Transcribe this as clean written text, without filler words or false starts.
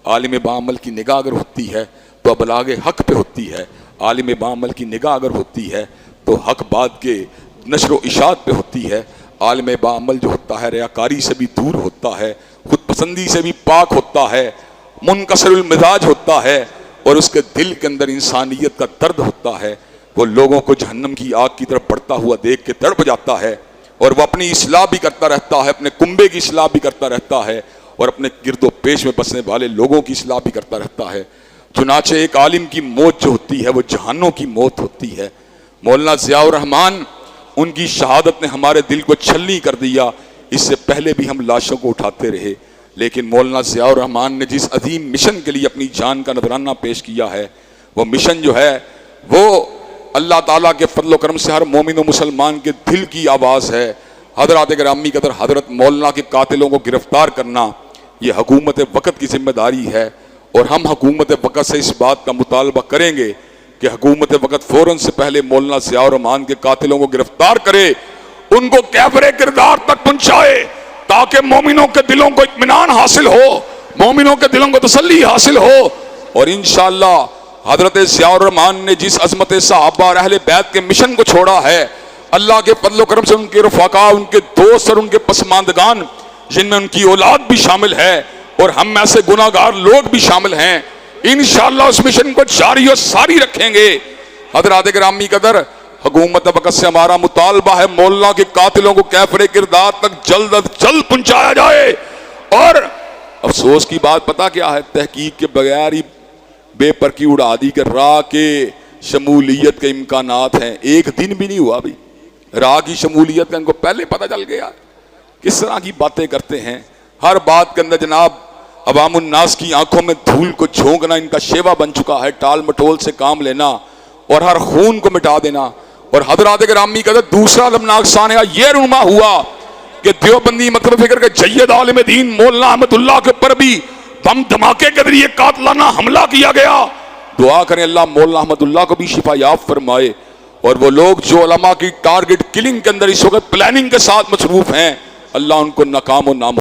عالم باعمل کی نگاہ اگر ہوتی ہے تو ابلاغ حق پہ ہوتی ہے، عالم باعمل کی نگاہ اگر ہوتی ہے تو حق بات کے نشر و اشاعت پہ ہوتی ہے۔ عالم باعمل جو ہوتا ہے ریاکاری سے بھی دور ہوتا ہے، خود پسندی سے بھی پاک ہوتا ہے، منکسر المزاج ہوتا ہے، اور اس کے دل کے اندر انسانیت کا درد ہوتا ہے۔ وہ لوگوں کو جہنم کی آگ کی طرف بڑھتا ہوا دیکھ کے تڑپ جاتا ہے، اور وہ اپنی اصلاح بھی کرتا رہتا ہے، اپنے کنبے کی اصلاح بھی کرتا رہتا ہے، اور اپنے گرد و پیش میں بسنے والے لوگوں کی اصلاح بھی کرتا رہتا ہے۔ چنانچہ ایک عالم کی موت جو ہوتی ہے وہ جہانوں کی موت ہوتی ہے۔ مولانا ضیاء الرحمن، ان کی شہادت نے ہمارے دل کو چھلنی کر دیا۔ اس سے پہلے بھی ہم لاشوں کو اٹھاتے رہے، لیکن مولانا ضیاء الرحمن نے جس عظیم مشن کے لیے اپنی جان کا نذرانہ پیش کیا ہے، وہ مشن جو ہے وہ اللہ تعالیٰ کے فضل و کرم سے ہر مومن و مسلمان کے دل کی آواز ہے۔ حضرات گرامی قدر، حضرت مولانا کے قاتلوں کو گرفتار کرنا یہ حکومت وقت کی ذمہ داری ہے، اور ہم حکومت وقت سے اس بات کا مطالبہ کریں گے کہ حکومت وقت فوراً سے پہلے مولانا ضیاء الرحمن کے قاتلوں کو گرفتار کرے، ان کو کیفر کردار تک پہنچائے، تاکہ مومنوں کے دلوں کو اطمینان حاصل ہو، مومنوں کے دلوں کو تسلی حاصل ہو۔ اور انشاءاللہ حضرت ضیاء الرحمن نے جس عظمت صحابہ اور اہل بیت کے مشن کو چھوڑا ہے، اللہ کے فضل و کرم سے ان کے رفقا، ان کے دوست اور ان کے پسماندگان، جن میں ان کی اولاد بھی شامل ہے اور ہم ایسے گناہگار لوگ بھی شامل ہیں، انشاءاللہ اس مشن کو جاری و ساری رکھیں گے۔ حضرات گرامی قدر، حکومت وقت سے ہمارا مطالبہ ہے مولانا کے قاتلوں کو کیفر کردار تک جلد از جلد پہنچایا جائے۔ اور افسوس کی بات پتہ کیا ہے؟ تحقیق کے بغیر ہی بے پر کی اڑا دی کہ راہ کے شمولیت کے امکانات ہیں۔ ایک دن بھی نہیں ہوا بھی راہ کی شمولیت کا ان کو پہلے پتہ چل گیا۔ کس طرح کی باتیں کرتے ہیں، ہر بات کے اندر جناب عوام الناس کی آنکھوں میں دھول کو جھونکنا ان کا شیوا بن چکا ہے، ٹال مٹول سے کام لینا اور ہر خون کو مٹا دینا۔ اور حضرات گرامی کا دوسرا لمناک سانحہ یہ رونما ہوا کہ دیوبندی مطلب فکر کے جید عالم دین مولانا احمد اللہ کے اوپر بھی بم دھماکے کے ذریعے قاتلانہ حملہ کیا گیا۔ دعا کریں اللہ مولانا احمد اللہ کو بھی شفا یاب فرمائے، اور وہ لوگ جو علماء کی ٹارگٹ کلنگ کے اندر اس وقت پلاننگ کے ساتھ مصروف ہیں، اللہ ان کو ناکام و نام